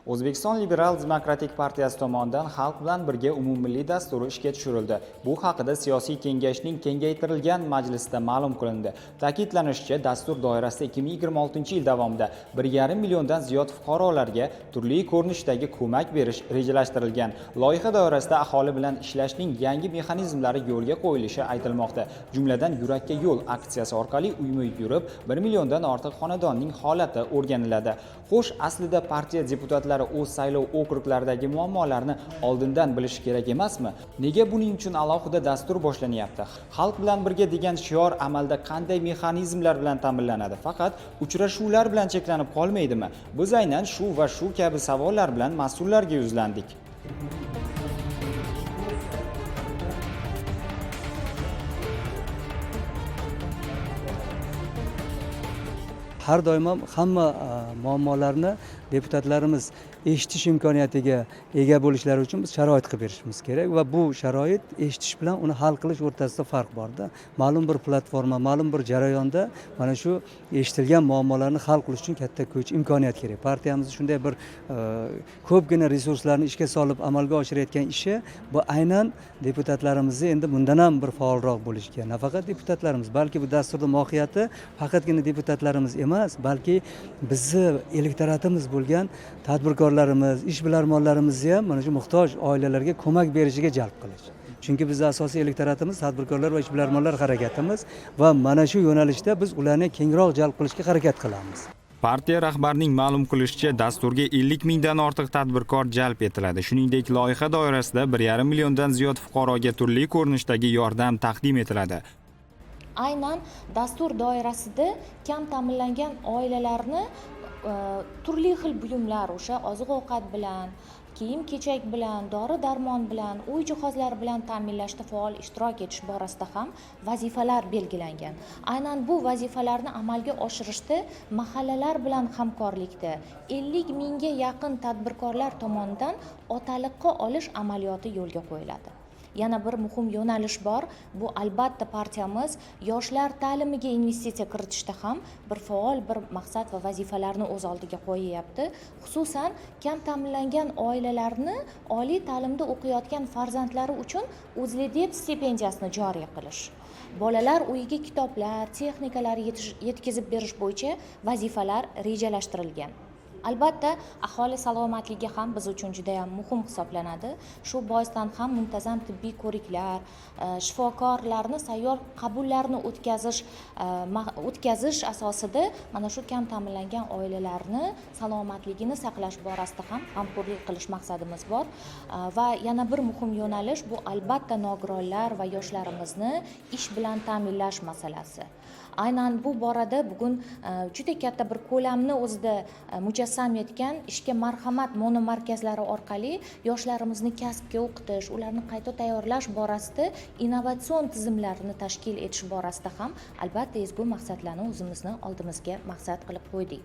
O'zbekiston Liberal Demokratik partiyasi tomonidan Xalq bilan birga umummilliy dasturi ishga tushirildi. Bu haqida siyosiy kengashning kengaytirilgan majlisida ma'lum qilindi. Ta'kidlanishicha, dastur doirasida 2026-yil davomida 1,5 milliondan ziyod fuqarolarga turli ko'rinishdagi ko'mak berish rejalashtirilgan. Loyiha doirasida aholi bilan ishlashning yangi mexanizmlari yo'lga qo'yilishi aytilmoqda. Jumladan, Yurakka yo'l aksiyasi orqali uyma-uy yurib, 1 milliondan ortiq xonadonning holati o'rganiladi. Xo'sh, aslida partiya deputatlari o'z saylov okruglaridagi muammolarni oldindan bilishi kerak emasmi? Nega buning uchun alohida dastur boshlanyapti? Xalq bilan birga degan shior amalda qanday mexanizmlar bilan ta'minlanadi? Faqat uchrashuvlar bilan cheklanib qolmaydimi? Biz aynan shu va shu kabi savollar bilan mas'ullarga yuzlandik. Har doim hamma muammolarni deputatlarimiz eshitish imkoniyatiga ega bo'lishlari uchun biz sharoit qilib berishimiz kerak va bu sharoit eshitish bilan uni hal qilish o'rtasida farq borda. Ma'lum bir platforma, ma'lum bir jarayonda mana shu eshitilgan muammolarni hal qilish uchun katta kuch, imkoniyat kerak. Partiyamiz shunday bir ko'pgina resurslarni ishga solib amalga oshirayotgan ishi bu aynan deputatlarimizni endi bundan ham bir faolroq bo'lishga. Nafaqat deputatlarimiz, balki bu dasturning mohiyati faqatgina deputatlarimiz emas, balki bizni elektoratimiz bo'lgan tadbirkorlarimiz, ishbilarmonlarimizni ham mana shu muhtoj oilalarga ko'mak berishiga jalb qilish. Chunki bizning asosiy elektoratimiz tadbirkorlar va ishbilarmonlar harakatimiz va mana shu yo'nalishda biz ularni kengroq jalb qilishga harakat qilamiz. Partiya rahbarining ma'lum qilishicha, dasturga 50 mingdan ortiq tadbirkor jalb etiladi. Shuningdek, loyiha doirasida 1,5 milliondan ziyod fuqaroga turli ko'rinishdagi yordam taqdim etiladi. Aynan dastur doirasida kam ta'minlangan oilalarni turli xil buyumlar, o'sha oziq-ovqat bilan, kiyim-kechak bilan, dori-darmon bilan, uy jihozlari bilan ta'minlashda faol ishtirok etish borasida ham vazifalar belgilangan. Aynan bu vazifalarni amalga oshirishda mahallalar bilan hamkorlikda 50 mingga yaqin tadbirkorlar tomonidan otaliqqa olish amaliyoti yo'lga qo'yiladi. Yana bir muhim yo'nalish bor. Bu albatta partiyamiz yoshlar ta'limiga investitsiya kiritishda ham bir faol bir maqsad va vazifalarni o'z oldiga qo'yyapti. Xususan, kam ta'minlangan oilalarni oliy ta'limda o'qiyotgan farzandlari uchun O'zlidep stipendiyasini joriy qilish. Bolalar uyiga kitoblar, texnikalar yetkazib berish bo'yicha vazifalar rejalashtirilgan. Albatta, aholi salomatligi ham biz uchun juda ham muhim hisoblanadi. Shu boisdan ham muntazam tibbiy ko'riklar, shifokorlarni sayyor qabullarni o'tkazish asosida mana shu kam ta'minlangan oilalarni salomatligini saqlash borasida ham hamkorlik qilish maqsadimiz bor. Va yana bir muhim yo'nalish bu albatta nogironlar va yoshlarimizni ish bilan ta'minlash masalasi. Aynan bu borada bugun juda katta bir ko'lamni o'zida mujassam etgan ishga marhamat monomarkazlari orqali yoshlarimizni kasbga o'qitish, ularni qayta tayyorlash borasida innovatsion tizimlarni tashkil etish borasida ham albatta ezgu maqsadlarni o'zimizni oldimizga maqsad qilib qo'ydik.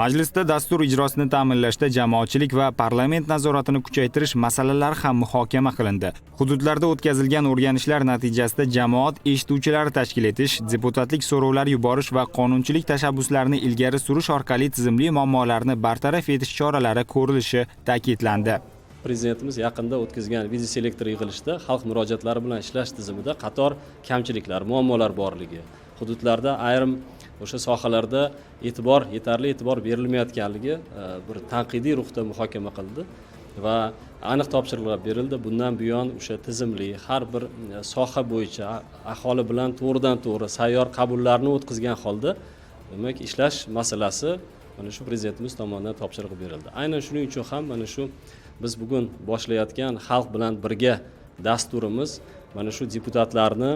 Majlisda dastur ijrosini ta'minlashda jamoatchilik va parlament nazoratini kuchaytirish masalalari ham muhokama qilindi. Hududlarda o'tkazilgan o'rganishlar natijasida jamoat eshituvchilari tashkil etish, deputatlik so'rovlar yuborish va qonunchilik tashabbuslarini ilgari surish orqali tizimli muammolarni bartaraf etish choralari ko'rilishi ta'kidlandi. Prezidentimiz yaqinda o'tkazgan videoselektor yig'ilishida xalq murojaatlari bilan ishlash tizimida qator kamchiliklar, muammolar borligi, hududlarda ayrim o'sha sohalarda yetarli e'tibor berilmayotganligi bir tanqidiy ruhda muhokama qildi va aniq topshiriqlar berildi. Bundan buyon o'sha tizimli har bir soha bo'yicha aholi bilan to'g'ridan-to'g'ri sayyor qabullarni o'tkazgan holda demak ishlash masalasi mana shu prezidentimiz tomonidan topshiriq berildi. Aynan shuning uchun ham mana shu biz bugun boshlayotgan xalq bilan birga dasturimiz mana shu deputatlarni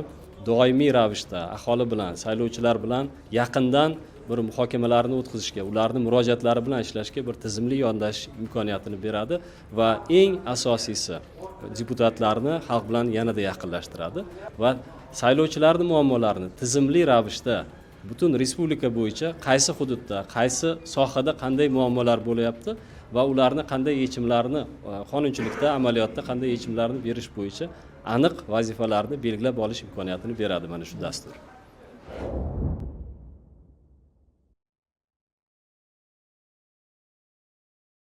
doimiy ravishda aholi bilan, saylovchilar bilan yaqindan bir muhokamalarni o'tkazishga, ularni murojaatlari bilan ishlashga bir tizimli yondashish imkoniyatini beradi va eng asosiysi deputatlarni xalq bilan yanada yaqinlashtiradi va saylovchilarning muammolarini tizimli ravishda butun respublika bo'yicha qaysi hududda, qaysi sohada qanday muammolar bo'layapti va ularni qanday yechimlarni qonunchilikda, amaliyotda qanday yechimlarni berish bo'yicha aniq vazifalarni belgilab olish imkoniyatini beradi mana shu dastur.